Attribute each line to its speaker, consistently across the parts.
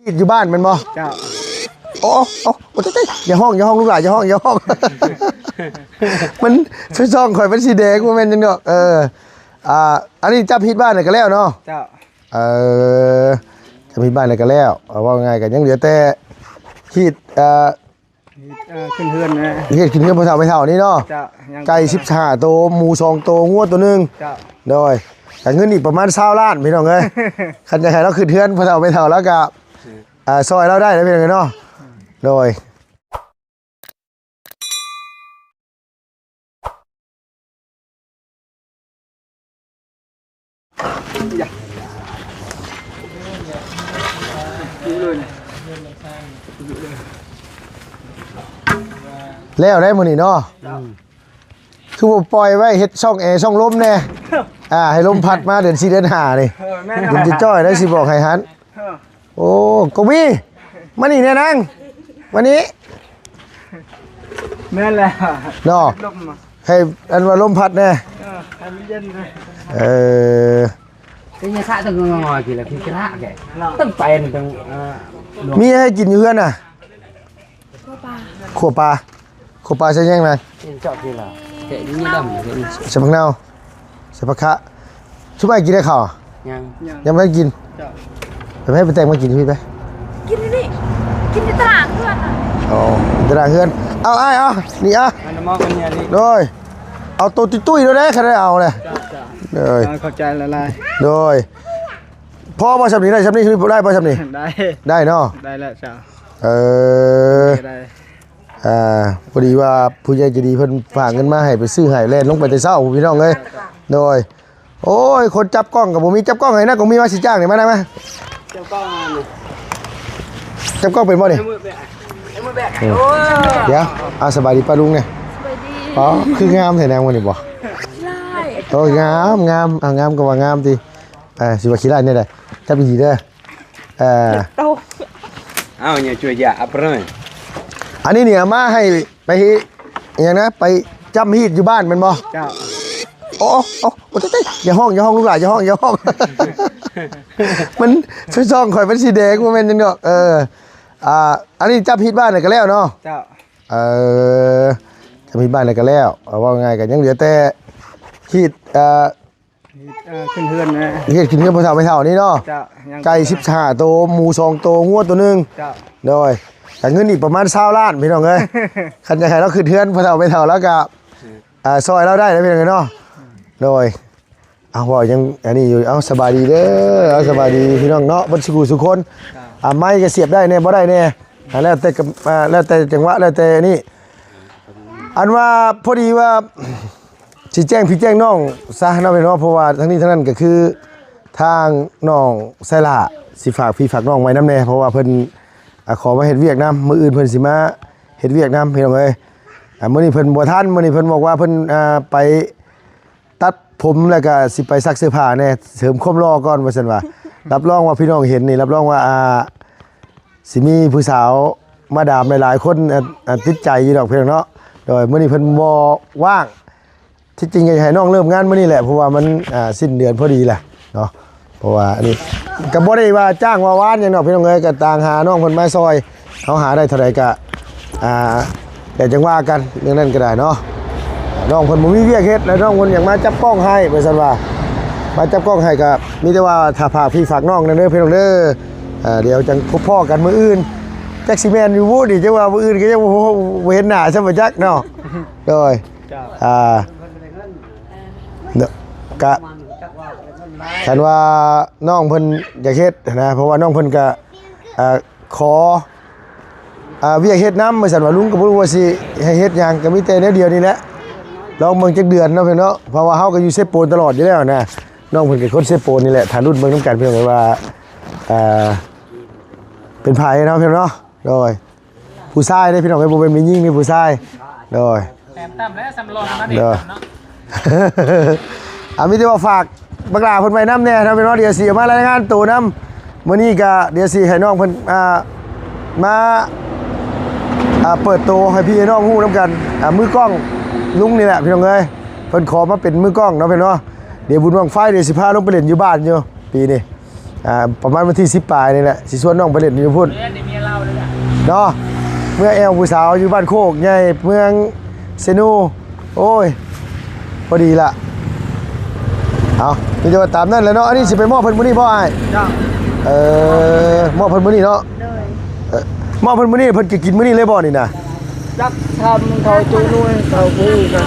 Speaker 1: อยู่บ้านมันบ่
Speaker 2: เจ้า
Speaker 1: โอ้อย่าห้องลูกหลานอย่าห้องมันช่องข่อยเป็นสีแดงมันเป็นจังดอกอันนี้จับผิดบ้านเลยก็แล้วเนาะ
Speaker 2: เจ้า
Speaker 1: จับผิดบ้านเลยก็แล้วว่าไงกันยังเหลือแต่ขีด
Speaker 2: ขึ้นเฮือนนะ
Speaker 1: ขึ้นเฮือนไม่เท่านี่เนาะไก่15ตัวหมู2ตัวงัวตัวนึงโดยแต่เงินอีกประมาณ20 ล้านพี่น้องเอ้ยคันจะให้เราขึ้นเฮือนไม่เท่าแล้วก็ซอยเราได้นะพี่น้องเนาะโดยแล้วได้มื้อนี้เนาะคือบ่ปล่อยไว้เฮ็ดช่องแอร์ช่องลมแน่ให้ลมพัดมาเดือน4เดือน5นี่มันจะจ้อยได้สิบอกให้หันโอ้กวีมานี่แน่นางวันนี้
Speaker 2: แม่นแล้ว
Speaker 1: เนาะให้อันว่าลมพัดแน่
Speaker 2: ให้มันเย็นเลย
Speaker 3: cái nhà xã từng ngồi thì là cái lạ kệ từng bèn từng
Speaker 1: มีให้กินอยู่เพื่อนน่ะขัวปลาใช่ยังไง
Speaker 3: chọn thì là kệ như đầm
Speaker 1: ใส่ผักเน่าใส่ผักคะชุบไปกินได้ข่าวยังไม่ได้กินไปให้ไปแต่งมากินพี่ไป
Speaker 4: กินนี่กินในตลาดเพื่อน
Speaker 1: อ๋อตลาดเพื่อนเอานี่โดยเอาตัวตุ้ยๆด้วยนะใครได้เอาเลย
Speaker 2: เข้าใจละลาย
Speaker 1: โดยพ่อมาชำนี้ได้ชำนี้คือได้ป่ะชำนี้ได้เนาะ
Speaker 2: ได้แล้วจ้า
Speaker 1: พอดีว่าผู้ใหญ่จะดีเพิ่นฝากเงินมาให้ไปซื้อไห่แล่นลงไปแต่เช้าพี่น้องเลยโดยโอ้ยคนจับกล้องกับผมมีจับกล้องไงนะก็มีมาสิจ้างนี่มาได้ไหมจับกล้องเป็นบ่เนี่ยเดี๋ยวสบายดีป้าลุงเนี่ยอ๋อคืองามแถวแนววันนี้บ่โอ้งามก็ว่างามทีสิว่าขี้ไรเนี่ยได้จับดีเด้อ
Speaker 3: เอาเนี่ยช่วยยาอัปเลย
Speaker 1: อันนี้เนี่ยมาให้ไปอย่างนะไปจำฮีดอยู่บ้านมันบ่
Speaker 2: เจ้า
Speaker 1: อย่าห้องลูกหลานอย่าห้องมันช่องข่อยเป็นสีแดงมันเป็นจังดอกอันนี้จับฮีดบ้านเลยก็แล้วเนาะ
Speaker 2: เจ้า
Speaker 1: จับฮีดบ้านเลยก็แล้วว่าไงกันยังเหลือแต่ฮีด
Speaker 2: ขึ้นเฮือนนะ
Speaker 1: ขึ้นเฮือนไม่เท่านี่เนาะไก่15ตัวหมู2ตัวงัวตัวนึงโดยแต่เงินอีกประมาณ20 ล้านพี่น้องเอ้ยคันจะให้เราขึ้นเฮือนไม่เท่าแล้วก็ซอยเราได้นะพี่น้องเนาะโดยว่ายังอันนี้อยู่สบายดีเด้อสบายดีพี่น้องเนาะบัญชีกูสุคนไม้ก็เสียบได้แน่บ่ได้แน่แล้วแต่จังหวะแล้วแต่นี่อันว่าพอดีว่าชี้แจงพี่แจ้งน้องซะเนาะพี่น้องเพราะว่าทั้งนี้ทั้งนั้นก็คือทางน้องไซล่าสิฝากพี่ฝากน้องไว้น้ำแน่เพราะว่าเพิ่นขอมาเฮ็ดเวียกนำมื้ออื่นเพิ่นสิมาเฮ็ดเวียกนำพี่น้องเอ้ยมื้อนี้เพิ่นบ่ทันมื้อนี้เพิ่นบอกว่าเพิ่นไปตัดผมแล้วก็สิไปซักเสื้อผ้าแน่เสริมความรอก่อนว่าซั่นว่ารับรองว่าพี่น้องเห็นนี่รับรองว่าสิมีผู้สาวมาดามหลายๆคนติดใจอยู่ดอกพี่น้องเนาะโดยมื้อนี้เพิ่นบ่ว่างที่จริงอยากให้น้องเริ่มงานมื้อนี้แหละเพราะว่ามันสิ้นเดือนพอดีแหละเนาะเพราะว่าอันนี้ก็บ่ได้ว่าจ้างว่าวานอย่างเนาะพี่น้องเอ้ยก็ต่างหาน้องเพิ่นมาซอยเฮาหาได้เท่าใดก็แต่จังว่ากันเรื่องนั้นก็ได้เนาะน้องเพิ่นบ่มีเวียกเฮ็ดแล้วน้องเพิ่นอยากมาจับกล้องให้ว่าซั่นว่ามาจับกล้องให้ก็มีแต่ว่าถ้าฝากพี่ฝากน้องนั่นเด้อพี่น้องเด้อเดี๋ยวจังพบพ่อกันมื้ออื่นจักสิแม่นอยู่บ่ดิจังว่ามื้ออื่นก็ยังบ่เห็นหน้าซะบ่จักเนาะโดยกะฉันว่าน้องเพิ่นอยากเฮ็ดนะเพราะว่าน้องเพิ่นก็ขอเวียกเฮ็ดน้ำมาสั่นว่าลุงก็บ่รู้ว่าสิให้เฮ็ดหยังก็มีแต่แนวเดียวนี่แหละลองเบิ่งจักเดือนเนาะเพิ่นเนาะเพราะว่าเฮาก็อยู่เซโปนตลอดอยู่แล้วนะน้องเพิ่นก็คนเซโปนนี่แหละถ้ารุ่นเบิ่งนำกันเพิ่นว่าเป็นไผเนาะเพิ่นเนาะโดยผู้ชายได้พี่น้องบ่เป็นมีหญิงนี่ผู้ชายโดย
Speaker 2: แต้มต่ำแล้วสำรองมาเด็กเนา
Speaker 1: ะมีแต่ว่าฝากบักหลาเพิ่นไว้นำแน่เนาะเป็นว่าเดี๋ยวสิมารายงานตัวนำมื้อนี้ก็เดี๋ยวสิให้น้องเพิ่นมาเปิดตัวให้พี่น้องฮู้นำกันมือกล้องลุงนี่แหละพี่น้องเอ้ยเพิ่นขอมาเป็นมือกล้องเนาะเพิ่นเนาะเดี๋ยวบุญบั้งไฟเดี๋ยวสิพาลงไปเล่นอยู่บ้านอยู่ปีนี้ ประมาณวันที่10ปลายนี่แหละสิชวนน้องไปเล่นอยู่พุ่น
Speaker 2: เดี๋ยวเมียเล่าเลยอ่ะ
Speaker 1: เนาะเมื่อแอลผู้สาวอยู่บ้านโคกใหญ่เมืองเซนูโอ้ยพอดีละเอานี่จะมาตามนั่นแล้วเนาะอันนี้สิไปมอบเพิ่นมื้อนี้บ่อ้าย
Speaker 2: จ้าม
Speaker 1: อบเพิ่นมื้อนี้เนาะมอบเพิ่นมื้อนี้เพิ่นก็กินมื้อนี้เลยบ่นี่นะ
Speaker 2: จักทำเขาจูนุ่ยเขาบูกัน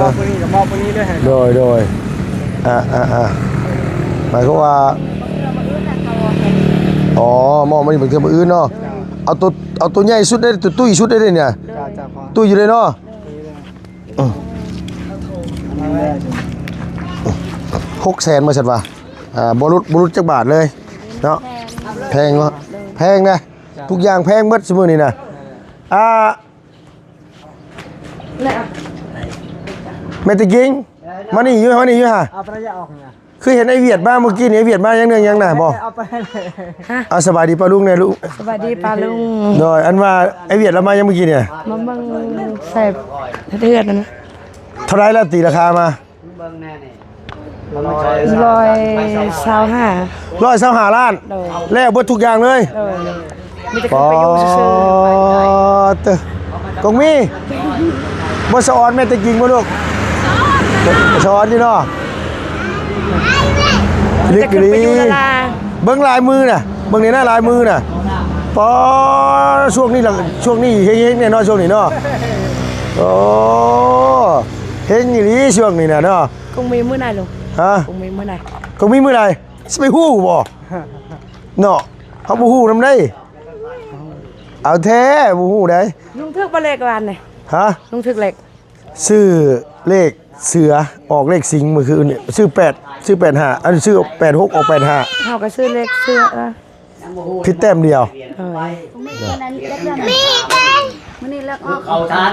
Speaker 2: มอบคนนี้กับมอบคนนี้ด้วยฮะ
Speaker 1: โดยหมายความว่าอ๋อมอบมื้อนี้เพิ่นคือมื้ออื่นเนาะเอาตัวใหญ่สุดได้ตัวตุ้ยสุดได้เลยเนี่ย
Speaker 2: จ้าพอ
Speaker 1: ตุ้ยอยู่เลยเนาะ600,000มาซั่นว่าบ่รุดจักบาทเลยเนาะแพงเนาะแพงนะทุกอย่างแพงหมดซุมื้อนี้นะแม่ตะกิงมานี่อยู่ฮะ
Speaker 2: เอาไปจะออกเนี่ย
Speaker 1: คือเห็นไอ้เวียดมาเมื่อกี้นี่ไอ้เวียดมายังน่ะบ่
Speaker 2: เอาไปเลย
Speaker 1: เอาสบายดีป่ะลุงเนี่ยลูก
Speaker 4: สวัสดีปาลุง
Speaker 1: โดยอันว่าไอ้เวียดเรามายังเมื่อกี้เนี่ย
Speaker 4: มาเบิ่งใส่เทือนนั่นนะ
Speaker 1: เท่าไรแล้วตีราคามา
Speaker 4: 125
Speaker 1: 125ล้าน
Speaker 4: โดย
Speaker 1: แล้วเบิดทุกอย่างเลย
Speaker 4: โดยมีแต่ขึ้นไปอยู่ซื่อ
Speaker 1: เตกงมีบ่สอนแม่ตะกิงบ่ลูกสอนอยู่เนาะ
Speaker 4: ๆมีแต่ขึ้นไปอยู่นั่นล่ะ
Speaker 1: เบิ่งลายมือน่ะเบิ่งในหน้าลายมือน่ะปอช่วงนี้เฮงๆเนี่ยเนาะช่วงนี้เนาะโอ้เฮงอีหลีช่วงนี้น่ะเนาะ
Speaker 4: คงมีมื้อไหนลุง
Speaker 1: ฮะ
Speaker 4: คงมีมื้อไหน
Speaker 1: ก็มีมื้อใดสิไปฮู้บ่เนาะเฮาบ่ฮู้นำได้เอาแท้บ่ฮู้ได้
Speaker 4: ลุงทึกบ่เลขวันนี่
Speaker 1: ฮะ
Speaker 4: ลุงทึกเลข
Speaker 1: ซื้อเลขเสือออกเลขสิงห์เมื่อคืนเนี่ยซื้อ85อันซื้อ86ออก85
Speaker 4: เฮาก็ซื้อเลขเสื้อ
Speaker 1: ผิดแต้มเดียว
Speaker 4: เออ
Speaker 3: เอาทาน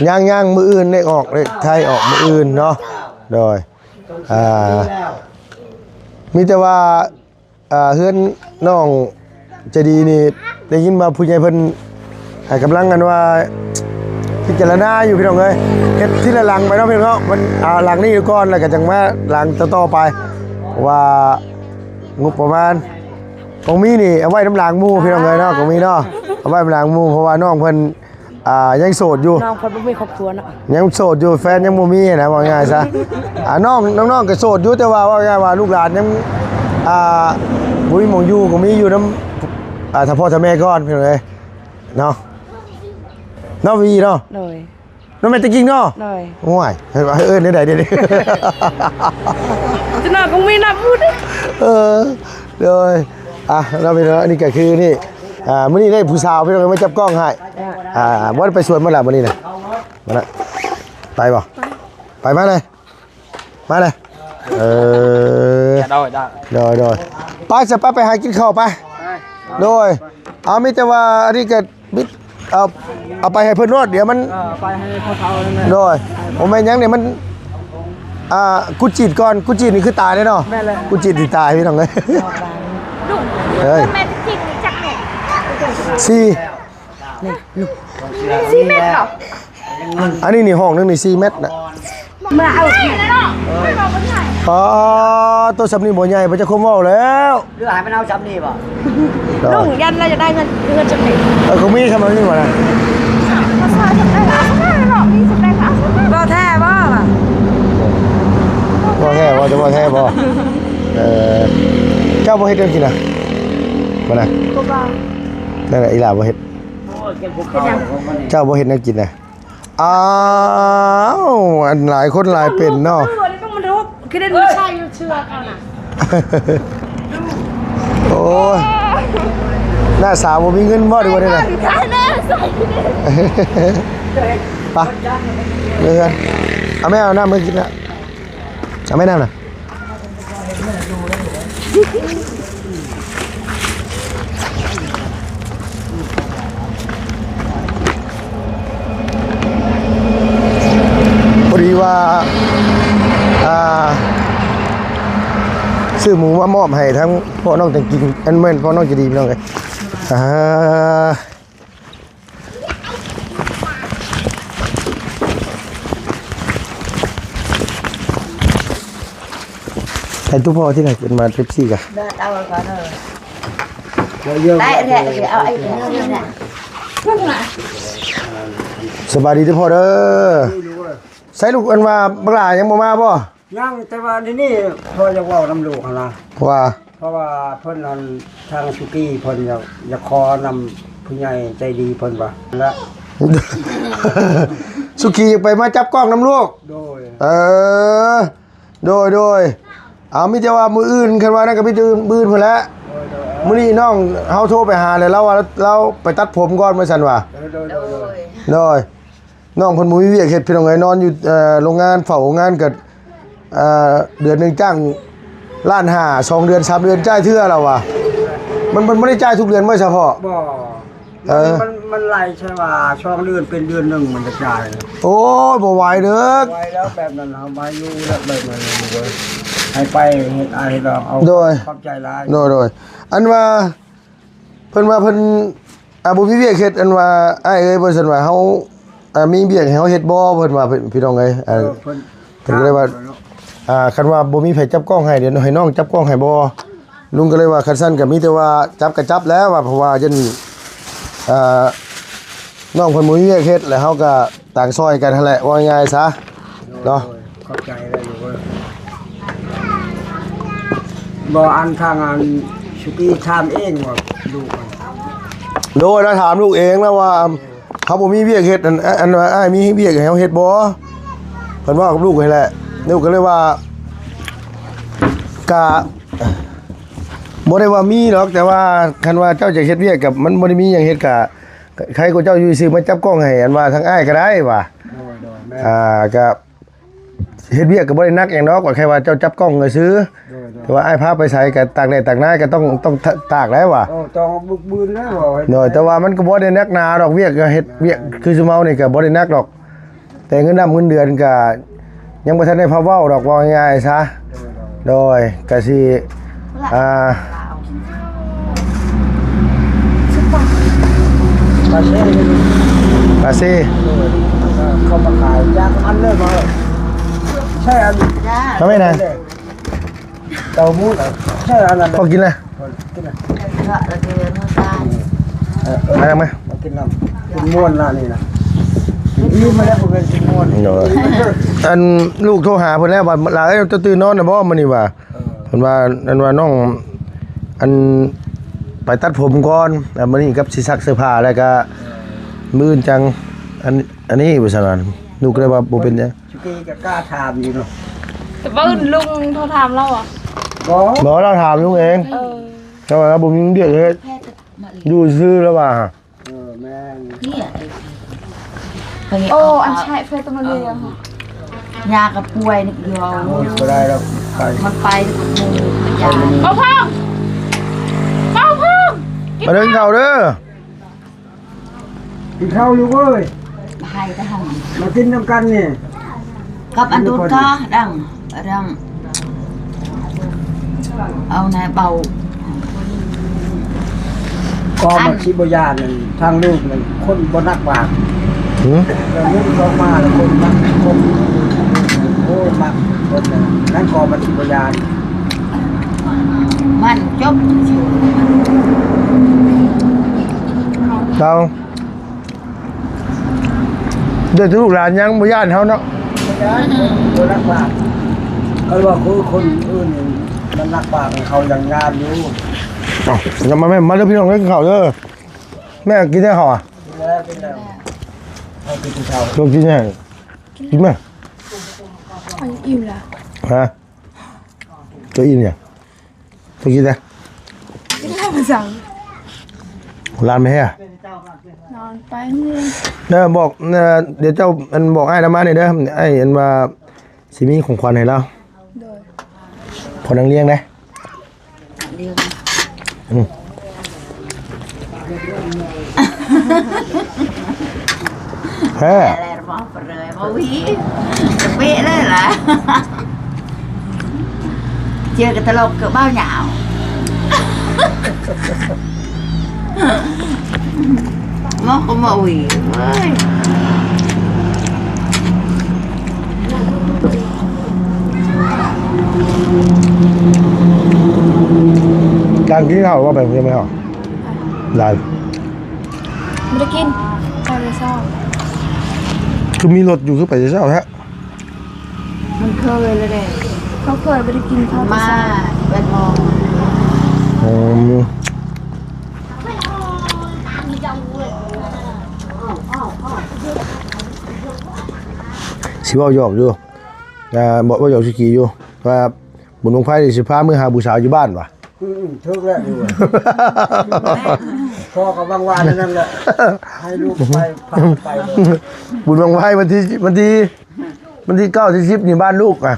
Speaker 1: ย่างมืออื่นเลขออกเลขไทยออกมืออื่นเนาะโดยมีแต่ว่าเฮือนน้องใจดีนี่ได้ยินมาผู้ใหญ่เพิ่นให้กำลังกันว่าพิจารณาอยู่พี่น้องเอ้ยเฮ็ดทีละหลังไปเนาะพี่น้องเนาะมันหลังนี้อยู่ก่อนแล้วก็จังมาหลังต่อๆไปว่างบประมาณของมีนี่เอาไว้น้ำหลังหมู่พี่น้องเอ้ยเนาะของมีเนาะเอาไว้น้ำหลังหมู่เพราะว่าน้องเพิ่นยังโสดอยู่
Speaker 4: น้องเพิ่นบ่มีครอบครัวเนาะ
Speaker 1: ยังโสดอยู่แฟนยังบ่มีนะว่าง่ายซะน้องก็โสดอยู่แต่ว่าง่ายว่าลูกหลานยังบ่มีหม่องอยู่ก็มีอยู่นำถ้าพ่อถ้าแม่ก่อนพี่น้องเอ้ยเนาะเนาะวีเนาะ
Speaker 4: โดย
Speaker 1: น้องแม่ตะกิ้งเนาะ
Speaker 4: โดย
Speaker 1: โอ้ยเอิ้นได้เด้
Speaker 4: จะน่าคงมีน่าพูด
Speaker 1: เลยเราไปเนาะนี่ก็คือนี่มื้อนี้ได้ผู้สาวพี่น้องมาจับกล้องให้บ่ได้ไปสวนมาแล้วมื้อนี้น่ะมาละไปบ่ไปมาเลยโดยไปจะไปหากินข้าวไปโดยเอามีแต่ว่าอันนี้ก็เอาไปให้เพิ่นรถเดี๋ยวมัน
Speaker 2: ไปให้เขาเลย
Speaker 1: โดยผมแม่นยังเนี่ยมันกุจีดก่อนกุจีดนี่คือตายแน่เนาะกุจีดที่ตายพี่น้องเอ้ย
Speaker 4: ลุง
Speaker 1: เฮ้ย
Speaker 4: แม่จริงจักเนี่ย
Speaker 1: 4
Speaker 4: 4 เมตรเหรอ
Speaker 1: อันนี้นี่ห้องนึงนี่4 เมตรน่ะ
Speaker 4: มาเอาที่เนาะไม่บอกบ่ได้
Speaker 1: ตัวสำนีบ่ใหญ่บ่จะคมเว้าแล้ว
Speaker 3: หรือหายไปเอาจำนี่ป่ะ
Speaker 4: ลุงยันเราจะได้เงินจังได๋
Speaker 1: เขามีคำนี้บ่นะ
Speaker 4: มาซอยจังได๋ล่ะเนาะมีจังได๋ค่ะบ่แท้บ่ล่ะ
Speaker 1: บ่แท้บ่จะบ่แท้บ่เจ้าบ่เฮ็ดจังซี่น่ะบ่น่ะ
Speaker 4: บ่บ่
Speaker 1: นั่นน่ะอีหล่าบ่เฮ็ดเจ้าบ่เฮ็ดแนวกินน่ะอ้าวอันหลายคนหลายเป็นเนาะ
Speaker 4: ต้องมันรู้คือได้รู้ใช่เชื่อเขาน่ะ
Speaker 1: โอ้ยหน้าสาวบ่มีเงินบ่ดีกว่านี่น่ะ
Speaker 4: ใช่แน่ใส่
Speaker 1: ไปเดี๋ยวกันเอาไม่เอาน้ำมากินนะเอาไม่น้ำนะพอดีว่าซื้อหมูมามอบให้ทั้งพ่อน้องจะกินอันเม่นพ่อน้องจะดีพี่น้องเลย ให้ตู้พ่อที่ไหนกินมาเป๊ปซี่กะ
Speaker 4: Đợi đâu rồi con ơi.
Speaker 3: เยอะ
Speaker 4: Đấy, để ao ấy cái này. Vâng ạ.
Speaker 1: สบายดีตู้พ่อเด้อใส่ลูกอันมาบักหลายังบ่มาบ่
Speaker 2: ยังแต่ว่านี่พอจะเว้านำลูกหั่นล่ะ
Speaker 1: ว่า
Speaker 2: เพราะว่าเพิ่นนั้นทางสุกี้เพิ่นอยากขอนำผู้ใหญ่ใจดีเพิ่นว่าและ
Speaker 1: สุกี้อยากไปมาจับกล้องน้ำลูก
Speaker 2: โดย
Speaker 1: เออโดยเอามีแต่ว่ามืออื่นคันว่านั่นก็มีแต่มืออื่นพุ่นแหล้วมื้อนี้น้องเฮาโทรไปหาเลยแล้วว่าเราไปตัดผมก่อนว่าซั่นว่า
Speaker 4: Rồi.
Speaker 1: โดยน้องเพิ่นบ่มีเวียกเฮ็ดพี่น้องเอ้ยนอนอยู่โรงงานเฝ้าโรงงานก็เดือนหนึงจ้างล้านห้า2เดือน3เดือนจ่ายเทื่อแล้วว่ะมันบ่ได้จ่ายทุกเดือนบ่เฉพาะ
Speaker 2: บ่ มันไหลใช่ว่าช่องเดือนเป็นเดือนหนึงมันจะจ่าย
Speaker 1: โอ้ยบ่ไหวเด้อ
Speaker 2: ไว้แล้วแบบนั้นเอามาอยู่แล้วแบบนั้นเลยให้ไปเฮ็ดให้เราเอา
Speaker 1: โดย
Speaker 2: ขอบใจหลาย
Speaker 1: โดยอันว่าเพิ่นว่าเพิ่นบ่มีเวียกเฮ็ดอันว่าอ้ายเอ้ยบ่ซั่นว่าเฮามีเวียกให้เฮาเฮ็ดบ่เพิ่นว่าพี่น้องเอ้ย
Speaker 2: เพิ่น
Speaker 1: เพิ่นก็เลยว่าคันว่าบ่มีไผจับกล้องให้เดี๋ยวให้น้องจับกล้องให้บ่ลุงก็เลยว่าคันซั่นก็มีแต่ว่าจับก็จับแล้วว่าเพราะว่ายันน้องเพิ่นบ่มีเวียกเฮ็ดแล้วเฮาก็ต่างซอยกันนั่นแหละว่าง่ายๆซะเนาะ
Speaker 2: ขอบใจได้อยู่เว้ยบ่อันทางอันสุกี้ทำเองว่าดูมัน
Speaker 1: โดยแล้วถามลูกเองแล้วว่าเขาบ่มีเวียกเฮ็ดอันว่าอ้ายมีเวียกให้เฮาเฮ็ดบ่เพิ่นว่ากับลูกให้แหละลูกก็เลยว่ากะบ่ได้ว่ามีหรอกแต่ว่าคันว่าเจ้าจะเฮ็ดเวียกกับมันบ่ได้มีหยังเฮ็ดกะใครก็เจ้าอยู่ซื่อมาจับกล้องให้อันว่าทางอ้ายก็ได้ว่า
Speaker 2: โดยแม่
Speaker 1: ก็เฮ็ดเวียกก็บ่ได้นักหยังดอกว่าแค่ว่าเจ้าจับกล้องก็ซื้อแต่ว่าอ้ายพาไปใช้ก็ตากแดดตากหน้าก็ต้องตากแล้วว่ะ
Speaker 2: โอ้ต้องบึกบืนแล้วบ่
Speaker 1: เนาะแต่ว่ามันก็บ่ได้นักหนาดอกเวียกก็เฮ็ดเวียกคือซุเมานี่ก็บ่ได้นักดอก แต่เงินเงินเดือนก็ยังบ่ทันได้พาเว้าดอกว่าง่ายๆซะโดยก็สิ
Speaker 2: มาเช่
Speaker 1: ปาซิ
Speaker 2: เข้ามาขายยางอันเลยมาใช่อัน
Speaker 1: ทำไมนะ
Speaker 2: เต้าหู้ใช่อันนั้น
Speaker 1: พอกินนะ
Speaker 2: กินนะ
Speaker 4: Gọi là cái nó tan.
Speaker 1: มายังไหม
Speaker 2: กินน้ำกินม้วนละนี่นะอิ่มมาแล้วผมเป็นกินม้วน
Speaker 1: อันลูกโทรหาเพิ่นแล้วว่าหลายจะตื่นนอนน่ะบ่มื้อนี้ว่าเพิ่นว่าน้องอันไปตัดผมก่อนแล้วมื้อนี้กับสิซักเสื้อผ้าแล้วก็มื้ออื่นจังอันนี้ว่าซั่นว่าลูกก็เลยว่าบ่เป็นหยัง
Speaker 2: ชุกี้ก็กล้าถามอยู่เนาะ
Speaker 5: แต่ว่าลุงโทรถามเราอ่ะ
Speaker 2: บ่
Speaker 1: บ่เราถามลุงเองแต่ว่าบ่มีเรื่องเฮ็ดอยู่ซื่อแล้วว่า
Speaker 2: แม่น
Speaker 4: Nè.
Speaker 5: โอ้ อันใช่เฟซตัวมันเลยอะค่ะ
Speaker 4: Nhà gặp quầy nực vô.
Speaker 2: บ่ได้แล้วไป
Speaker 4: มันไปหมู่ยาย
Speaker 5: เป้าพ่องเป้าพ่อง
Speaker 1: มาเดินเข้าเด้อ
Speaker 2: กินข้าวอยู่เว้ย
Speaker 4: hai cái hồng
Speaker 2: มากินน้ำกันนี่
Speaker 4: cấp ăn đút có đằng đằng ông này bầu
Speaker 2: ก็มาชิบยานนั่นทางลูกนั่นคนบ่นักบาป
Speaker 1: หือ
Speaker 2: แล้วลูกก็มาแล้วคนมักคนโอ้มักคนนั่นก็มาชิบยาน
Speaker 4: มันจบชิว
Speaker 1: เราเดี๋ยวลูกหลานยังบ่ย่านเฮาเนาะ
Speaker 2: คนนักบาปเขาว่าคือคนอื่นนี่มันนักบาปเขายังงามอยู่
Speaker 1: เอ้าอย่ามาแม่มาเด้อพี่น้องเด้อกินข้าวเด้อแม่กินได้ข้าวอ่ะ
Speaker 2: แล้วเป็นแล้วเอาไปกินข้าว
Speaker 1: ลงกินยังกินมั้ย
Speaker 5: อันอิ่มแล้ว
Speaker 1: ฮะจะอิ่มยังจะกินได้
Speaker 5: กินข้าวมาสั่ง
Speaker 1: ร้านไม่ให้อ่ะ
Speaker 5: นอนไปเมื่อย
Speaker 1: บอกเดี๋ยวเจ้าอันบอกไอ้ธรรมะนี่เด้อไอ้อันว่าสิมีของขวัญให้เรา
Speaker 5: โดย
Speaker 1: พอนังเลี้ยงได้
Speaker 4: điên
Speaker 1: แฮ่
Speaker 4: lẹ bỏ rồi bỏ ví biết đấy là chưa cái tao lộc cỡ bao nhạo nó có mà ủy ơi
Speaker 1: การกินข้าวว่าไปเพื่อนไม่หรอได้
Speaker 5: ไม่ได้กินไปเลยเศร้า
Speaker 1: คือมีรถอยู่คือไปเช้าฮะ
Speaker 4: มันเคยเลยเด้
Speaker 5: เขาเคยไม่ได้กินข้าว
Speaker 4: มาเป็นมอง
Speaker 1: อืมสิว่าหยอกอยู่บอกว่าหยอกสิกีอยู่ว่าบุญวงไพ่สิพามือหาบูชาอยู่บ้านวะ
Speaker 2: ทึกแล้วอยู่พ่อกับวางๆนั่นแหละให้ลูกไปพาไปเลย
Speaker 1: บุญวงไพ่วันที่9ที่10นี่บ้านลูกอ่ะ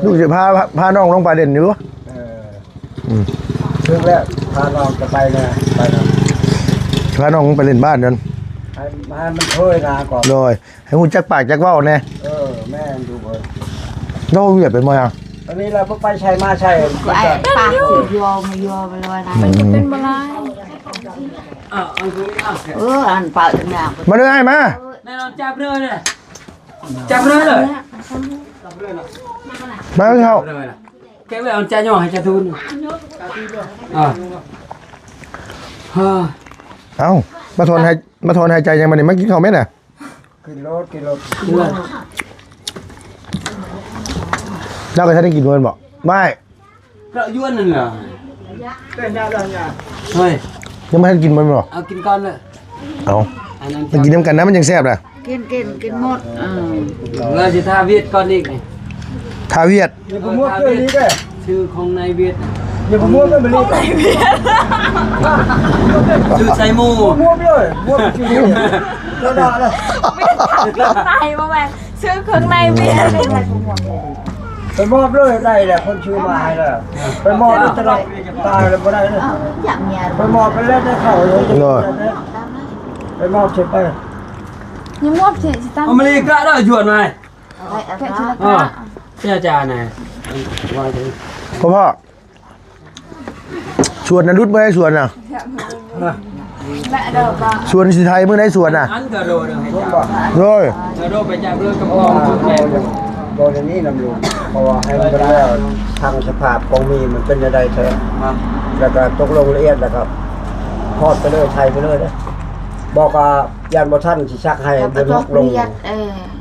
Speaker 1: ลูกจะพาน้องลงไปเด่นอยู่
Speaker 2: ทึกแล้วพาเราจะไปนะไปนะ
Speaker 1: พาน้องไปเล่นบ้านนั่น
Speaker 2: ให้มันเคยนะก่อน
Speaker 1: โดยให้หูจักปากจักเว้าแน่
Speaker 2: แม่ดูเลย
Speaker 1: น้องเวียดเป็นบ่ยัง
Speaker 2: อันนี้เราไปใช้มาใช้
Speaker 4: ไอ้ปากสิโยมาโยไปเลยนะ
Speaker 5: มันก็เป็นบลาย
Speaker 4: อันเปิดหนัก
Speaker 1: มาเลยให้มา
Speaker 3: แน่นอนจับเลยเลยจับเลยเลย
Speaker 1: มาเฮา
Speaker 3: เลยล่ะแกไปเอาใจย่อให้จะทุนอ่าฮ่า
Speaker 1: เอ้ามาทนหายใจยังมานี่มากินข้าวแม่น่ะ
Speaker 2: กินรถ
Speaker 3: เพื่อน
Speaker 1: เจ้าก็ท่านได้กินเพิ่นบ่ไม่
Speaker 3: เราย้วนนั่นเหรอเฮ้ย
Speaker 1: ยังไม่ทันกินมันบ่
Speaker 3: เอากินก่อนเลย
Speaker 1: เอา
Speaker 3: อันนั้น
Speaker 1: มันกินน้ำกันนะมันยังแซ่บน่ะ
Speaker 4: กินหมด
Speaker 3: เราจะทาเวียดก่อนอีกนี่
Speaker 1: ทาเวียด
Speaker 2: อย่าไปมั่วเกินนี้แก
Speaker 3: ชื่อของนายเวียด
Speaker 2: อย่าไปมั่วเกินไปเลย
Speaker 3: ชื่อไซมู
Speaker 2: มั่วไปเลยมั่วไปชื่อแล้วด่าเลย
Speaker 5: ในมาแม่ซื้อเครื่องในเบียร์
Speaker 2: ไปมอบเลยได้แหละคนชื่อมาให้แล้วไปมอบตลอดตายเลยไม่ได้เลย
Speaker 4: อย่างเงี้ย
Speaker 2: ไปมอบไปเล่นได้เข่าเลยไปมอบเฉยไป
Speaker 5: ยังมอบเฉยสิตั้ง
Speaker 3: อเมริกาได้หยวนไหม
Speaker 5: แกะชิล
Speaker 3: อ๋อก
Speaker 5: ะ
Speaker 3: เจ้าจ่าไหนว่าจะ
Speaker 1: พ่อชวนนะรุดบ่ได้ชวนน่ะ
Speaker 5: แม่เด้อป่ะ
Speaker 1: ชวนสิไทยมื้อได้ชวนน่ะ
Speaker 3: อันกระโดดให้จับ
Speaker 1: โดย
Speaker 3: กระโดดไปจับเรื่องกระป๋องชุดแดง
Speaker 2: โดนอย่างนี้นำลูกเพราะว่าให้มันแล้วทางสภาพกองมีมันเป็นยังไงเธอแล้วก็ตกลงละเอียดแล้วก็ทอดไปเลยไทยไปเลยนะบอกว่ายันบ่ท่านสิชักให้บนลกลง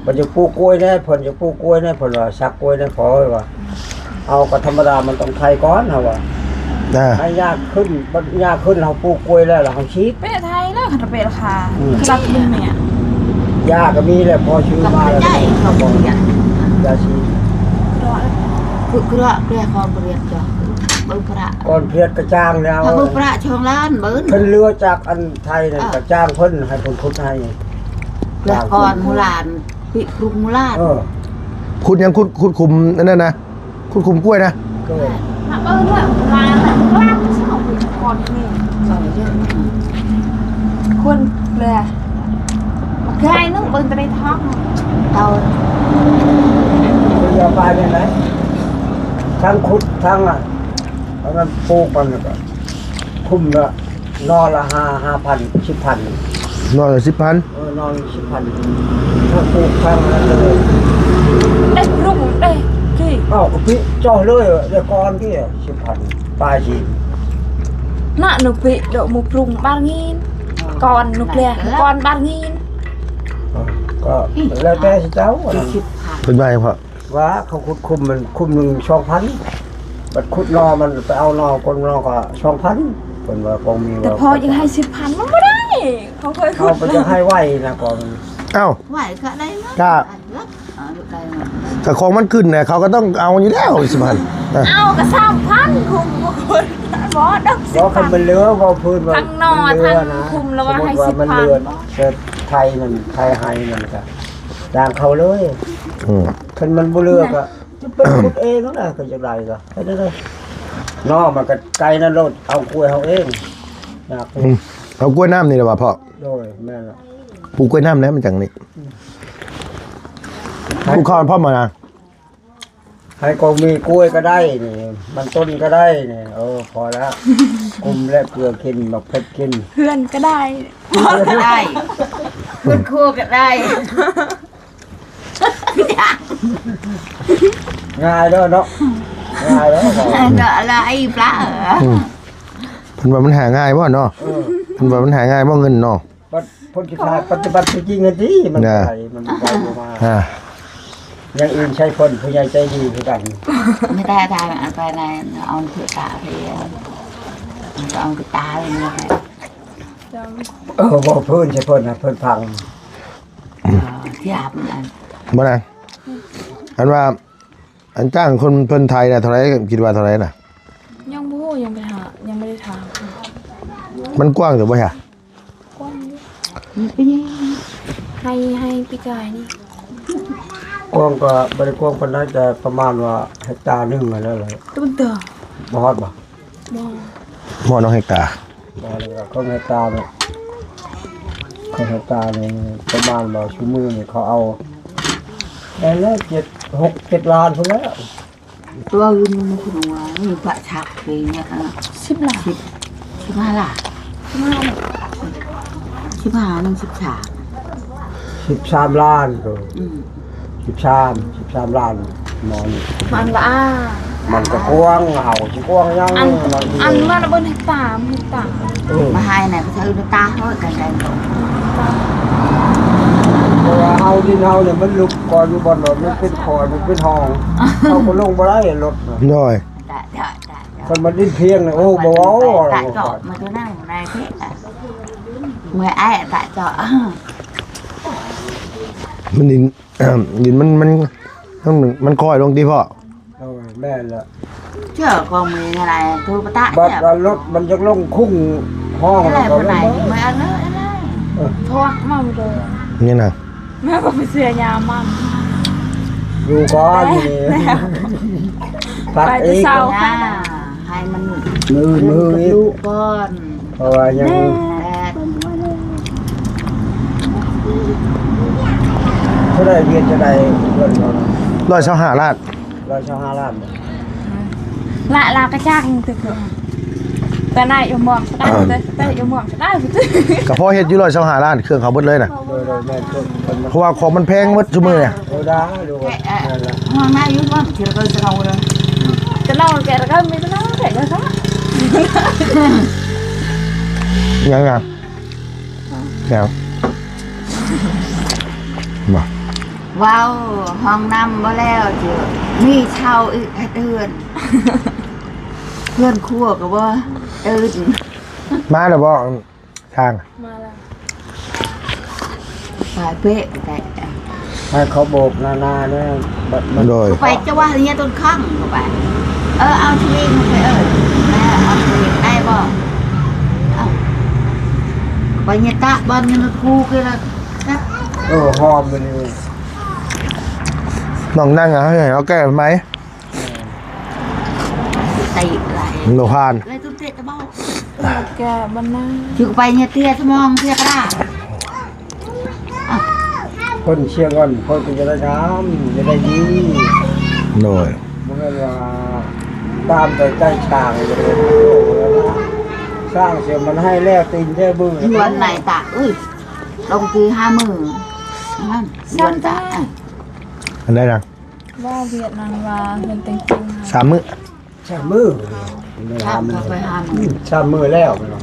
Speaker 2: มันจะปลูกกล้วยแน่ผลจะปลูกกล้วยแน่ผลว่าชักกล้วยแน่ขอว่าเอาก็ธรรมดามันต้องไทยก่อนเฮาว่า
Speaker 1: อ่า
Speaker 2: ให้ยากขึ้นมันยากขึ้นเราปลูกกล้วยแล้วเราชีด
Speaker 5: เป็นไทยแล้วคันเป็นราคาจับดึงเนี่ย
Speaker 2: ยากก็มีแหละพอชื่อ
Speaker 4: กับ
Speaker 2: มา
Speaker 4: ไม่
Speaker 2: แล้ว
Speaker 4: ได้เขาบอกอย่าง
Speaker 2: ยาชีด
Speaker 4: คือเรียกความเรียนจ้ะเบิ้งพระ
Speaker 2: ก่อนเพียรกระจ้างแล้ว
Speaker 4: ถ้าเบิ้งพระช่องล้านเบิ้ง
Speaker 2: เพิ่นเรือจากอันไทยนั่นกระจ้างเพิ่นให้เพิ่นขุดให้
Speaker 4: แล้วก่อนมูลานปิกรุงมูลาน
Speaker 1: คุณยังคุณคุมนั่นนะคุณคุมกล้วยนะ
Speaker 2: ก็
Speaker 5: ด้วยลายอะไรลากไม่ใช่ของก่อนนี่
Speaker 4: สองเยอะ
Speaker 5: คนเลยใครนึกเบิ้งจะได้ท้อง
Speaker 4: เตา
Speaker 2: เรือไปเนี่ยนะทั้งขุดทั้งอ่ะแล้วมันปลูกมันก็คุ้มละนอนละ5,000 10,000
Speaker 1: นอน10,000
Speaker 2: นอน10,000ถ้าปลูกทั้งนั้นเลย
Speaker 5: ได้รุ่งได้กี่
Speaker 2: อ้าวก็พี่จ่อเลยเดี๋ยวก่อนพี่10,000ปลายชี
Speaker 5: น่ะหนุกปีเดาหมูปรุงบ้านงินก่อนหนุกเลยก่อนบ้านงิน
Speaker 2: ก็แล้วแต่สิเจ้าว่านั่น
Speaker 1: เป็นไงพ่อ
Speaker 2: ว่าเขาขุดคุมมันคุมหนึ่ง2,000บัดขุดนอมันไปเอานอคนนอก็2,000คนว่าคงมี
Speaker 5: แต่
Speaker 2: ว่า
Speaker 5: พอยังให้10,000มันไม่ได้เขาเคย
Speaker 2: เขา
Speaker 5: ขุด
Speaker 2: ไปจะให้ไหวนะก่อน
Speaker 1: เอ้า
Speaker 4: ไหวก็ได้มั้ย
Speaker 1: กล้า
Speaker 4: ได้มั้ย
Speaker 1: แต่ของมันขึ้นเนี่ยเขาก็ต้องเอาอยู่แล้ว10,000อ่ะ
Speaker 5: เอาก็3,000คุมคนบอดอก
Speaker 2: เพราะคันมันเรือว่าพื้นว่า
Speaker 5: ทั้งนอ
Speaker 2: มัเรือ
Speaker 5: ทั้ง
Speaker 2: นะ
Speaker 5: คุมแล้วว่าให้
Speaker 2: สมมุติมัน
Speaker 5: 10,000
Speaker 2: เรือเกิดไทยมันไทยไฮมันก็ด่างเขาเลย
Speaker 1: อืม
Speaker 2: คันมันบ่เรือก็จะเป็นขุดเองนั่นแหละก็จะได้ก็ให้ได้เลยนอมันก็ไกลนั่นโลดเอากล้วยเอาเองอยาก
Speaker 1: อืมเอากล้วยน้ำนี่แหละว่ะพ่อ
Speaker 2: โดยแม่ล่ะ
Speaker 1: ปลูกกล้วยน้ำนะมันจังนี่ปลูกข้าวพ่อมานะ
Speaker 2: ให้ก็มีกล้วยก็ได้นี่มันต้นก็ได้นี่พอแล้วกุมและเกลือกินบักเผ็ดกิน
Speaker 5: เพื่อนก็ได้
Speaker 4: ก็ได้คุณครูก็ได้
Speaker 2: ง่ายเด้อเนาะง่ายแล้ว
Speaker 4: ก็อะไรปลาเหรอ
Speaker 1: อืม พิ่นว่ามันหาง่ายบ่เนาะเพิ่นว่ามันหาง่ายบ่เงินเนาะ
Speaker 2: บัดพ้นกิจการปฏิบัติจริงๆอันนี้มันไปมันไปมา
Speaker 1: อ่า
Speaker 2: อย่างอื่นใช้คนผู้ใหญ่ใจดีคือกัน
Speaker 6: ไม่ได้ทางอะไรในเอาเถื่อตาไปเอาไปตาเลยเนี่ย
Speaker 2: บอกเพื่อนใช่เพื่อนนะเพื่อนพัง
Speaker 6: ที่อาบนั่น
Speaker 1: บ่นางอันว่าอันจ้างคนเพิ่นไทยน่ะเท่าไหร่คิดว่าเท่าไหร่น่ะ
Speaker 5: ยังบ่ฮู้ยังไปหายังไม่ได้ถาม
Speaker 1: มันกว้างหรือบ่ฮะ
Speaker 5: กว้างอยู่
Speaker 6: มันเป็นยัง
Speaker 5: ให้พี่กายนี่
Speaker 2: กว้างก็บริกว้างคนนั้นจะประมาณว่าเฮกตาร์นึงอะไรเลย
Speaker 5: ตุ้นเตอ
Speaker 2: บ่ฮอดบ่
Speaker 5: บ่
Speaker 1: หม้อน้องเฮกตาร์
Speaker 2: บ่เลยก็เฮกตาร์เนี่ยเฮกตาร์นี่ประมาณว่าชั่วโมงนี่เขาเอาได้แล้ว7 ล้านพุ่นแล้ว
Speaker 6: ตัวอื่นมันคือว่ามีประชักไปเนี่ย
Speaker 5: 10ล้าน
Speaker 6: 15ล่ะ
Speaker 5: มาเลย
Speaker 6: 15นึง
Speaker 2: 13
Speaker 6: 13
Speaker 2: ล้านก็13ล้านหมอน
Speaker 5: มันละอ้า
Speaker 2: มันก็กว้างเอาสิกว้างยัง
Speaker 5: อันมันบนเฮกตาร์
Speaker 6: มาให้ไหนก็ใช้อุตาเฮ้ยกันได้
Speaker 2: เพราะว่าเฮาดินเฮาเนี่ยมันลุกก่อนอยู่บ่อนมันเป็นคอยมันเป็นห้องเขาก็ลงบ่ได้รถ
Speaker 1: น้อย
Speaker 2: คนมันดิ้นเพียงเลยโอ้บ่เอา
Speaker 6: tại chỗ mà chỗ nào này thế người ai ở tại chỗ
Speaker 1: มันดิน ดินมันคอยลงที่พ่อ
Speaker 2: เอาไว้แม่นละ
Speaker 6: chứ ở còn mình này tôi bắt tại
Speaker 2: บัดว่ารถมันจะลงคุ้งห้อง
Speaker 6: cái
Speaker 2: แล้ว
Speaker 6: này
Speaker 2: ก็
Speaker 6: bên
Speaker 2: ลง
Speaker 6: này mới ăn nữa đây
Speaker 5: ทอดมาบ่เลย
Speaker 1: นี่น่ะ
Speaker 5: แม่ก็ไปเสียยามัน
Speaker 2: อยู่ก่อนนี่พัก
Speaker 5: ไป
Speaker 2: อี
Speaker 5: จะ
Speaker 2: ก
Speaker 5: เศร้า
Speaker 6: nha hai mình
Speaker 2: มืออีก
Speaker 6: lụ con
Speaker 2: เพราะว่ายัง
Speaker 6: Đẹp.
Speaker 2: เท่าได้เวียนจะได้เงินก่อน
Speaker 1: 125ล้าน
Speaker 2: 125 ล้าน
Speaker 5: lại là cái trang thực sự cái này yêu mỏng cái này yêu mỏng cái này
Speaker 1: ก็พอเฮ็ดอยู่125ล้านเครื่องเขาเบิดเลยน่ะ
Speaker 2: โดยแม่นคนมัน
Speaker 1: เพราะว่าของมันแพงหมดซุมื้อเนี่ย
Speaker 2: โดยได้ดูนั่นแหละ
Speaker 6: Hoàng nay giúp lắm chỉ là tôi sẽ ngầu rồi
Speaker 5: cái nào cái cái mấy cái nào cái cái khác
Speaker 1: ยังแล้วมา
Speaker 6: vào hoàng năm bao leo chứ mi sau ít hết ươn ươn khua của bơ ươn
Speaker 1: มาแล้วบ่ทาง
Speaker 5: mà là
Speaker 6: phải bệ tại
Speaker 2: ให้เขาโบกนาเนี่ยบัดมัน
Speaker 1: โดย
Speaker 6: phải cho qua nhà tôi khăng của bạn ao thì phải ao thì ai bỏ phải nhà ta bao nhiêu nó khu kia là
Speaker 2: หอมมันนี่
Speaker 1: น้องนั่งอ่ะให้เอาแก้ไหม
Speaker 6: tay lại
Speaker 1: โลพาน
Speaker 6: lấy tôi tệ tao bao
Speaker 5: cái bên này
Speaker 6: chứ phải nhà tia cho mong tia cái đã
Speaker 2: คนเชียงก่อนคนก็จะได้งามจะได้ดี
Speaker 1: โดย
Speaker 2: มันก็ว่าตามไปใกล้ช่างจะเป็นสร้างเสียมันให้แล้วตีนแค่บื้อ
Speaker 6: วันnày tạ ơi đồng kỳ 20 วันtạ
Speaker 1: อันได้ดัง
Speaker 5: vào Việt Nam và hiện tình tình
Speaker 1: 3 มื้อ
Speaker 2: ช่างมือ
Speaker 6: Tham cà phê 20
Speaker 2: ช่างมือแล้วไปเนาะ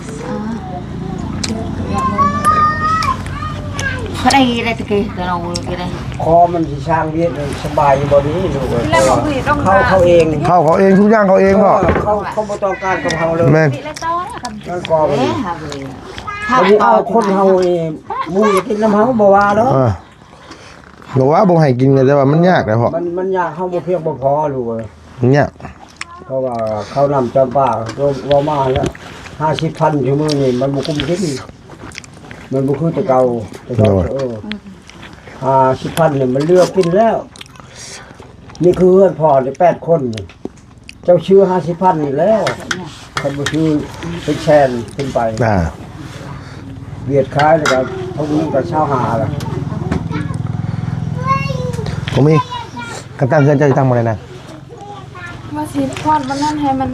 Speaker 6: cái đây đây cái đầu cái đây
Speaker 2: คอมันสิช่างเวียดสบายบ่นี้ดูเลย
Speaker 5: là một vị đông
Speaker 2: เขาเอง
Speaker 1: เขาเองทุกอย่างเขาเองบ่
Speaker 2: เขาบ่ต้องการกับเฮาเลย
Speaker 1: แม่น
Speaker 5: vị lại to là cầm
Speaker 2: นั่นก็มัน
Speaker 6: thế hả vậy
Speaker 2: เขาเอาคนเฮาเองมูอยากกินน้ำเฮาบ่ว่าเนาะ
Speaker 1: บอกว่าบ่ให้กินเลยแต่ว่ามันยากนะพ่อ
Speaker 2: มันยากเฮาบ่เพียงบ่พอรู้เว้ย
Speaker 1: มันยาก
Speaker 2: เพราะว่าเขานำจำปาว่ามาแล้ว50,000ชั่วโมงนี่มันบ่คุ้มคิดมันบ่คือแต่เก่า50,000เนี่ยมันเลือกกินแล้ว นี่คือเพื่อนพ่อได้8 คนนี่เจ้าชื่อ50,000นี่แล้วคันบ่ชื่อเป็นแชนขึ้นไป เวียดคล้ายแล้วก็เขารู้กับชาวหาล่ะ
Speaker 1: ผมมีกระตั้งเงินจะตั้งมาเลยนะ
Speaker 5: mà xịt khoan bênนั้นให้มัน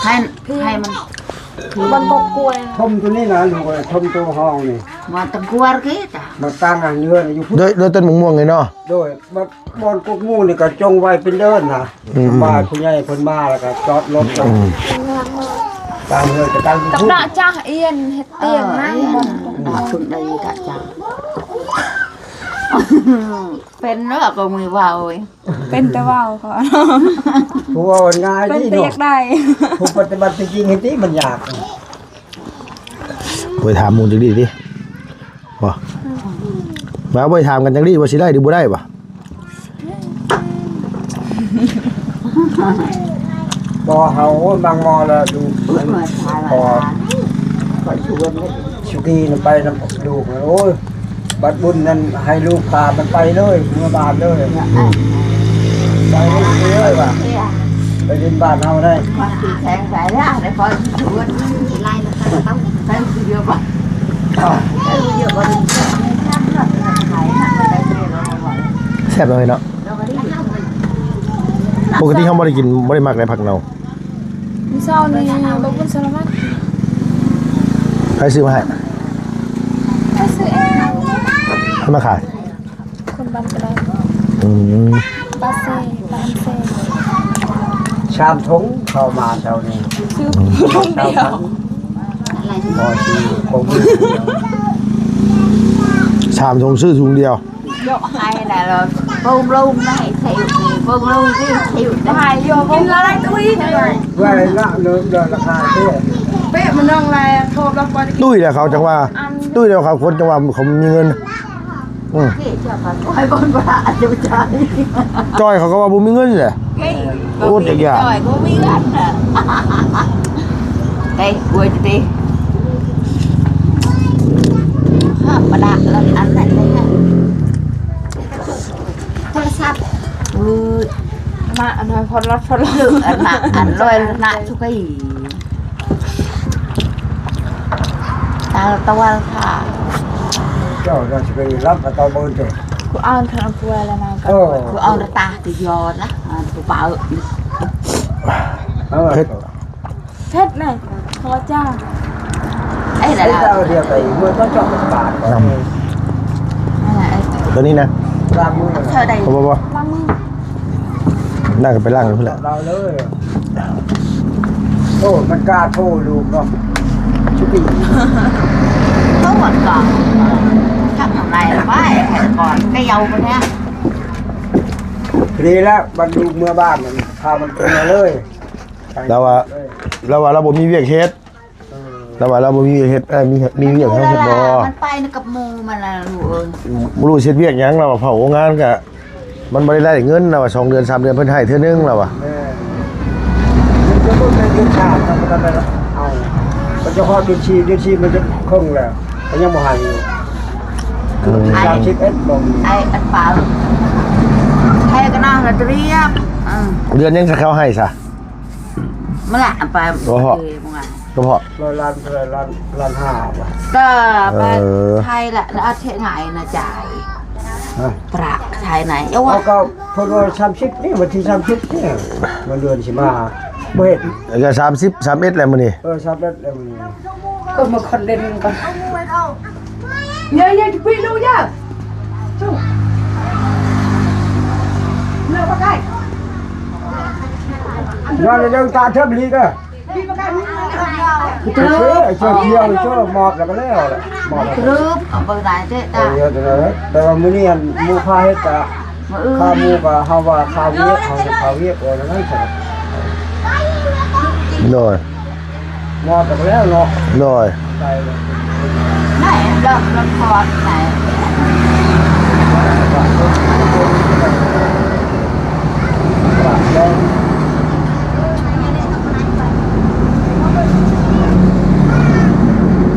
Speaker 6: ให้มัน
Speaker 5: มันกบกล้วย
Speaker 2: ทมตัวนี้นะลูกเอ้ยทมตัวห้องนี่
Speaker 6: มาตะกัวกี้จ้ะ
Speaker 2: มาตั้งอันเนื้อนี่อยู่พุ่น
Speaker 1: ด้วยต้นมะม่วงเลยเนาะ
Speaker 2: โดยบัดบอนกุกมูนี่ก็จงไว้เป็นเดินนะ
Speaker 1: อืม
Speaker 2: บ้านผู้ใหญ่เพิ่นมาแล้วก็จอดรถกัน ตามเลยจะการ
Speaker 5: กับ
Speaker 2: พูด
Speaker 5: ดอกจ้าเอียนเฮ็ดเตียงนั่งบน
Speaker 6: พึ่งได้กะจังเป็นเรื่องก็มือเบา
Speaker 5: เป็นแต่ว่าวเขา
Speaker 2: ผู้ว่าง่าย
Speaker 5: เป็น
Speaker 2: ที่
Speaker 5: แต่
Speaker 2: เนาะ
Speaker 5: อยากได้
Speaker 2: ผู้ปฏิบัติจริงๆเห็นที่มันยาก
Speaker 1: ไปถามหมูจังดีดิบ่มาไปถามกันจังดีว่าสิได้หรือบ่ได้บ่
Speaker 2: บ่เฮาบางมอละดู
Speaker 6: เพื่อนมาทาย
Speaker 2: พอ
Speaker 6: ก็ชวนเลย
Speaker 2: ชุกีนไปนำลูกโอ้ยบัดบุญนั้นให้ลูกพามันไปเลยเมื่อบานเลยไปเลยว่ะไปเรียนบ้านเฮาได้
Speaker 6: ความตีแทงสายละแต่พอชวนไล่แล้วก็ต้องใช้เยอะกว่าใช้เยอะกว่าเดิมข้ามรถขายหนักไปเรื่อยๆ
Speaker 1: แซ่บเลยเนาะปกติเขาบ่ได้กินบ่ได้มักในผักเนา
Speaker 5: มีเศร้านี่บ่บุญสารวัตร
Speaker 1: ใครซื้อมาให้
Speaker 5: ไปซื้อเอง
Speaker 1: ให้มาขาย
Speaker 5: คนบ้านก็ได้
Speaker 1: อืม
Speaker 5: บาเซ่บานเซ่
Speaker 2: ชามทงเข้ามาเท่านี้
Speaker 5: ซื้อทุ่งเดียว
Speaker 2: พอที่คง
Speaker 1: ชามทงซื้อถุงเดียว
Speaker 6: hay là rồi bông lung này chịu bông lung đi chịu
Speaker 5: หายโยกินอะไรตุ้ยจังเลย
Speaker 2: เพื่อให้ละเลิกเดินราคาเท่
Speaker 5: เป๊ะมันนั่งอะไรโทรแล้วก็
Speaker 1: ตุ้ยเดี๋ยวเขาจังว่าตุ้ยเดี๋ยวเขาคนจังว่าเขามีเงิน
Speaker 6: cái cho bà coi con bà cho trời
Speaker 1: จ้อยเขาก็ว่าบ่มีเงินแหละ
Speaker 6: cái
Speaker 1: Út vậy à?
Speaker 6: rồi có biết anh à đây quay cho đi mà đạt lên anh này đây ha thôi sao
Speaker 5: มาอันนั้นพอรถ
Speaker 6: được anh rồi nãy cho cái gì tao ăn thả
Speaker 2: เจ้าเราจะไปรับกับตอเบิร์นเถอะ
Speaker 5: กูเอาทางกูแล้วนะกั
Speaker 2: เออ
Speaker 6: กูเอาตาติยอนะกูเปล่า
Speaker 1: เฮ็ด
Speaker 5: เพชรนี่พอจ้า
Speaker 6: ไอ้
Speaker 2: ไอ้
Speaker 6: là
Speaker 2: เจ้าเดียวไปเมื่อต้องจอดบาทก่อน
Speaker 1: ตัวนี้นะ
Speaker 2: ล้างมือ
Speaker 6: thơ đây
Speaker 1: บ่
Speaker 5: ล้างมือ
Speaker 1: นั่งกันไปล่างกันพุ่นแหละ
Speaker 2: เราเลยโอ้มันกล้าโทษลูกเนาะชุบี
Speaker 6: có một còn chắc thằng này là quá còn cái dâu của nha
Speaker 2: ทีแล้วบรรลุเมื่อบ้านมันพามันมาเลย
Speaker 1: เราว่าเราบ่มีเวียกเฮ็ดเราว่าเราบ่มีเวียกเฮ็ดมีเวียกเฮ็ดบ่
Speaker 6: มันไปกับมูมันละลูกเอ้ย
Speaker 1: บ่รู้เฮ็ดเวียกหยังเราว่าเผาโรงงานก็มันบ่ได้เงินเราว่า2เดือน3เดือนเพิ่นให้เทื่อนึงเราว่า
Speaker 2: แม่มันจะต้องเป็นเรื่องชาติมันก็ได้เอามันจะพอเดือนชีมันจะคงแล้วมันยังบ่หายอยู่31บ่
Speaker 6: ไอ้อันเปล่าให้ก็น่าจะเรียบ
Speaker 1: เดือนยังจะเข้าให้ซะ
Speaker 6: เมื่อไหร่อันไป
Speaker 1: โอ้โห
Speaker 6: มึงอ่ะ
Speaker 1: ก็เพราะ
Speaker 2: ล้านห้าว่ะ
Speaker 6: ก็ไปไทยแหละแล้วเทไหนนะจ่ายตราไทยไหนเอ้า
Speaker 2: เอาก็พอวัน30นี่วันที่30เนี่ยมันเดือนสิมาบ่เฮ็ด
Speaker 1: แล้วก็30 31แล้วมื้อนี้
Speaker 2: 30แล้วมัน
Speaker 3: ก็มาคอนเดนก่อนเยอะๆพี่รู้เยอะเลิกมาใกล้
Speaker 2: ว่าเรื่องตาเทิบลีก็เชื่อเที่ยวเชื่อหมอกแล้วก็แล้วแหละหมอก
Speaker 6: รูปเอาไปไหนเจ๊ตา
Speaker 2: เยอะจังเลยแต่ว่ามื้อนี้หมู่พาเฮ็ดก็
Speaker 6: มาอื้อ
Speaker 2: ข้าวหมู่ก็เฮาว่าข้าวเวียกเฮาข้าวเวียกว่านั้นใช่
Speaker 1: โดย
Speaker 2: หมอกแล้วแล้วเนาะ
Speaker 1: โดย
Speaker 2: ไปเลย
Speaker 6: ไหนเลิกละครไหน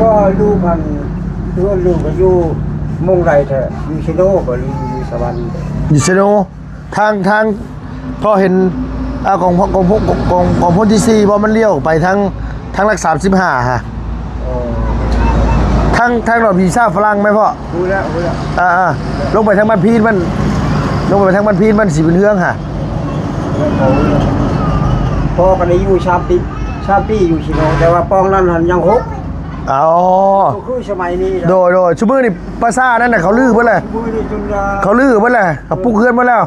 Speaker 2: ก็ลูกมันลูกก็อยู่มงไรแท้อยู่ชิโนก็อยู่สวรรค์
Speaker 1: ดิสโนทางพอเห็นของพ้นที่4บ่มันเลี้ยวไปทางรัก35ฮะ
Speaker 2: โอ้
Speaker 1: ทางดอกวีซ่าฝรั่งไหมพ่อ
Speaker 2: รู้แล้ว
Speaker 1: ลงไปทางบ้านพีนมันสิเป็นเรื่องฮะ
Speaker 2: พ่อก็ได้อยู่ชามปีอยู่ชิโนแต่ว่าปองนั้นหันยัง6
Speaker 1: อ๋อ
Speaker 2: คือสมัยนี้
Speaker 1: โดยชุมือนี่ปราสาทนั่นน่ะเขาลื้อเบิดเลย
Speaker 2: มือนี่จน
Speaker 1: เขาลื้อเบิดเลยเขาปลุกเฮือนเบิดแล้ว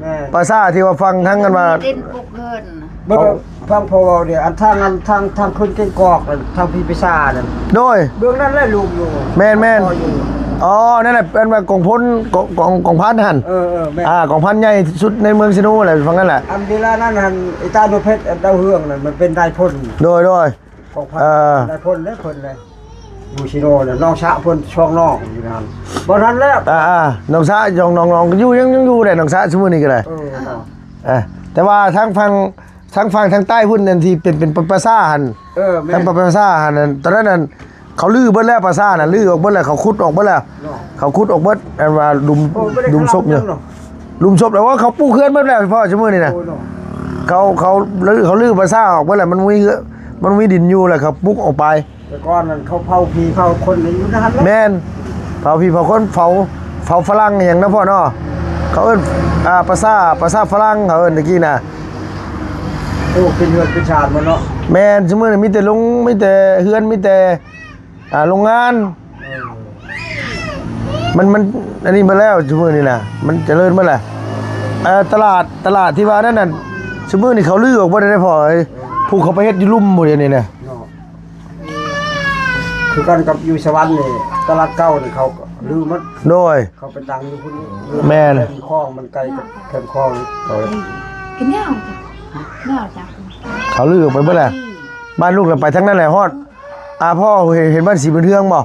Speaker 2: แม่
Speaker 1: ปราสาทที่ว่าฟังทั้งกันมา
Speaker 6: ดินปลุกเงิน
Speaker 2: เบิ่ง ฟังพอเดี๋ยวอันทางขึ้นเก่งกอกทางพี่พิชานั่น
Speaker 1: โดย
Speaker 2: เบื้องนั้นแหละลูกอยู่
Speaker 1: แม่น
Speaker 2: พ่ออยู่
Speaker 1: อ๋อนั่นแหละเป็นว่ากองพลกองพันหั่น
Speaker 2: เออแม่
Speaker 1: กองพันใหญ่สุดในเมืองซิโนแหละฟังนั่นแหละ
Speaker 2: อันเวลานั้นหันไอ้ตาโนเพชรดาวเฮืองนั่นมันเป็นนายพล
Speaker 1: โดย
Speaker 2: ของพันนายพลและพลเลยอยู่ชิโนน่ะน้องชะพลช่องน้องอยู่นั่นบ่ทันแล้ว
Speaker 1: น้องสะน้องอยู่ยังอยู่ได้น้องสะซุมื้อนี้ก็ได้
Speaker 2: เนาะ
Speaker 1: แต่ว่าทางฝั่งทางใต้พุ่นนั่นที่เป็นปราสาทหั่น
Speaker 2: แม่
Speaker 1: ทางปราสาทหั่นนั่นตอนนั้นนั่นเขาลื้อเบิดแล้วปราสาทน่ะลื้อออกเบิดแล้วเขาขุดออกเบิดแล้วเขาขุดออกเบิดอันว่าดุมศพเนี่ยลุมศพแล้วว่าเขาปูเขื่อนเบิดแล้วพ่อซุมื้อนี้น่ะเขาลื้อปราสาทออกเบิดแล้วมันมีดินอยู่แล้วเขาปุกออกไป
Speaker 2: แต่ก่อนนั้นเขาเผาผีเผาคนอยู่นั่นแหละ
Speaker 1: แม่นเผาพี่เผาคนเผาฝรั่งอย่างนะพ่อเนาะเขาเอิ้นภาษาฝรั่งเขาเอิ้นตะกี้น่ะ
Speaker 2: โอ้เป็นเฮือนเป็นชาติมันเนาะ
Speaker 1: แม่นซุมื้อนี้มีแต่เฮือนมีแต่โรงงานมันอันนี้มาแล้วซุมื้อนี้น่ะมันเจริญมาแล้วตลาดที่ว่านั่นน่ะซุมื้อนี้เขาลื้อออกบ่ได้พ่อเอ้ยผู้เขาไปเฮ็ดอยู่ลุ่มหมดเดี๋ยวนี้น่ะ
Speaker 2: คือกันกับอยู่สวรรค์นี่ตลาดเก่านี่เขาลืมมัน
Speaker 1: โดย
Speaker 2: เขาไปตังอยู่พุ่น
Speaker 1: แม่น
Speaker 2: คลองมันไกลกับแคมคลองเขา
Speaker 5: กินเนี่ยจ้ะ
Speaker 1: เขาลื้อออกไปเบิดแล้วบ้านลูกน่ะไปทางนั้นแหละฮอดพ่อเห็นบ้านสีบุญเทืองบ่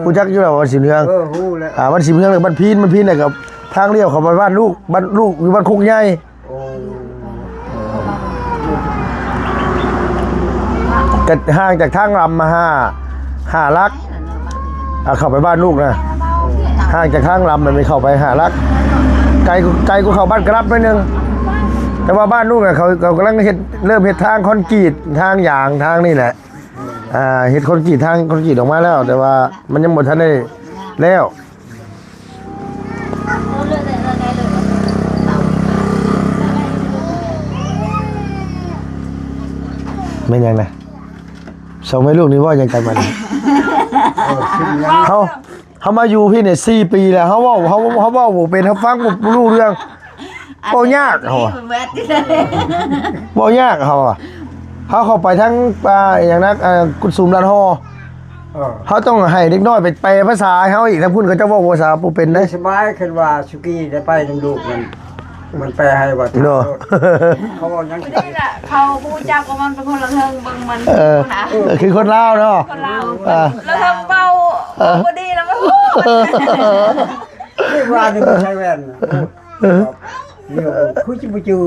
Speaker 1: รู้จักอยู่แล้วว่าบ้านสีบุญเทือง
Speaker 2: ฮู้แล้ว
Speaker 1: บ้านสีเมืองเลยบ้านพีนน่ะกับทางเลี้ยวเข้าไปบ้านลูกอยู่บ้านคุกใหญ่
Speaker 2: โอ้
Speaker 1: ก็ห่างจากทางลำมา5 ลักเข้าไปบ้านลูกนะห่างจากทางลำมันไม่เข้าไป5 ลักไกลกูเข้าบ้านกระลับไปนึงแต่ว่าบ้านลูกน่ะเขากำลังเริ่มเฮ็ดทางคอนกรีตทางยางทางนี่แหละเฮ็ดคอนกรีตทางคอนกรีตออกมาแล้ว แต่ว่ามันยังบ่ทันได้แล้วไม่ยังนะสองแม่ลูกนี่ว่ายังกันมาเนี่ยเขามาอยู่พี่เนี่ย4 ปีแล้วเขาว่าเป็นเขาฟังบ่รู้เรื่องบ่ยากเขาบ่ยากเขาเขาเข้าไปทั้งอย่างนั้นกุศลลานฮอเขาต้องให้เด็กน้อยไปแปลภาษาให้เขาอีกถ้าพูดเขาจะเว้าภาษาบ่เป็นได้
Speaker 2: สบายขึ้นว่าสุกี้ได้ไปนำลูกมันแปลให้ว่า
Speaker 1: เนาะ
Speaker 2: เขาบอกยัง
Speaker 5: นี่แหละเขาพูดจักว่ามันเป็นคนละเทิงเบิ่งมันนะ
Speaker 1: คือคนลาวเนาะ
Speaker 5: คนเราแล้วทำเบาบ่ดีแล้วไม่พูด
Speaker 2: นี่ว่านี่ใช้แว่นเนี่ยคุยจิบุจู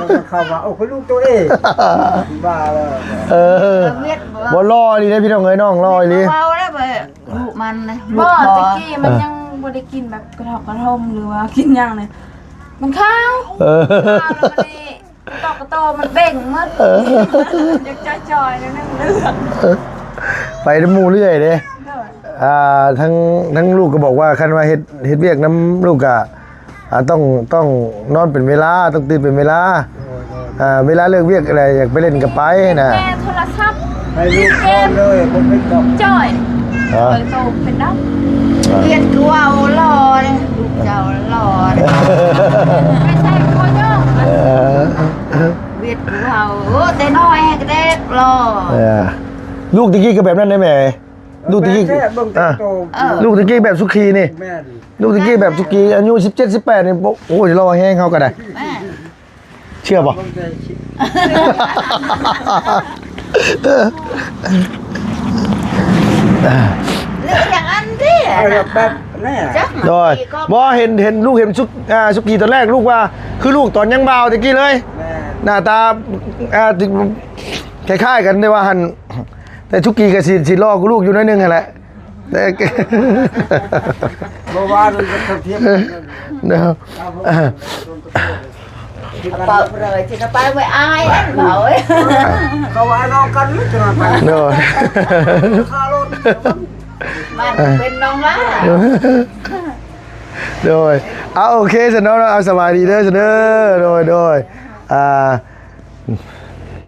Speaker 2: มันเข้ามาโอ้คุณลูกตัวเองบ้าแล้ว
Speaker 1: บ่รอดีเลยพี่น้องเอ้ยน้องรออีหลี
Speaker 6: เบาแล้วไปลูกมันเลยลู
Speaker 5: บ่
Speaker 6: กพอ
Speaker 5: ตะกี้มันยังบ่ได้กินแบบกระทอกกระทมหรือว่ากินหยังเลยมันข้าวแล้วมันนี่ตอกกระโตมันเบ่งหมดอยากจอยๆนั่นเลือก
Speaker 1: ไปน้ำหมู่เรื่อยเด้ทั้งลูกก็บอกว่าคันว่าเฮ็ดเวียกน้ำลูกก็ต้องนอนเป็นเวลาต้องตื่นเป็นเวลาเวลาเลิกเวียกอะไรอยากไปเล่นก็ไปนะ
Speaker 5: แม่โทรศัพท์
Speaker 2: ให้ลูกพร้อมเลยผมไม่ต้อง
Speaker 5: จ่อยเปิดโตเป็นดำ
Speaker 6: เรียนกูเอาหล่อเลยลูกเจ้าหล่อเลย
Speaker 5: ไม่ใช่ตัวย่องนะ
Speaker 6: เวียนกูเอาโอ้แต่น้อยก็เด็กหล่อ
Speaker 1: ลูกตะกี้ก็แบบนั้นได้ไหมลูกตะกี้
Speaker 2: แค่เบิ่งโต
Speaker 1: ลูกตะกี้แบบสุขีนี่
Speaker 2: แม่
Speaker 1: ลูกตะกี้แบบสุขีอายุ17-18นี่โอ้ยรอแห้งเขาก็ได้
Speaker 6: แม่
Speaker 1: เชื่อป่ะ
Speaker 6: เรื่องอย่างอันที่
Speaker 2: แบบแน่
Speaker 6: จัก
Speaker 1: โดยบ่เห็นลูกเห็นสุกี้ตอนแรกลูกว่าคือลูกตอนยังเบาตะกี้เลย
Speaker 2: แม่
Speaker 1: หน้าตาคล้ายๆกันได้ว่าหันแต่สุกี้ก็สิรอกูลูกอยู่น้อยนึงหั่นแหละแต่
Speaker 2: บ่ว่ามันจะเทียบ
Speaker 1: เนาะ
Speaker 6: เปิดเลยที่จะไปไว้อายอันเผาเอ้ย
Speaker 2: เขาว่าน้องกันจะมาไป
Speaker 1: เนาะ
Speaker 2: คารถ
Speaker 6: มันเป็นน้องล่า
Speaker 1: โดยโอเคซะเนาะเอาสบายดีเด้อซะเด้อโดย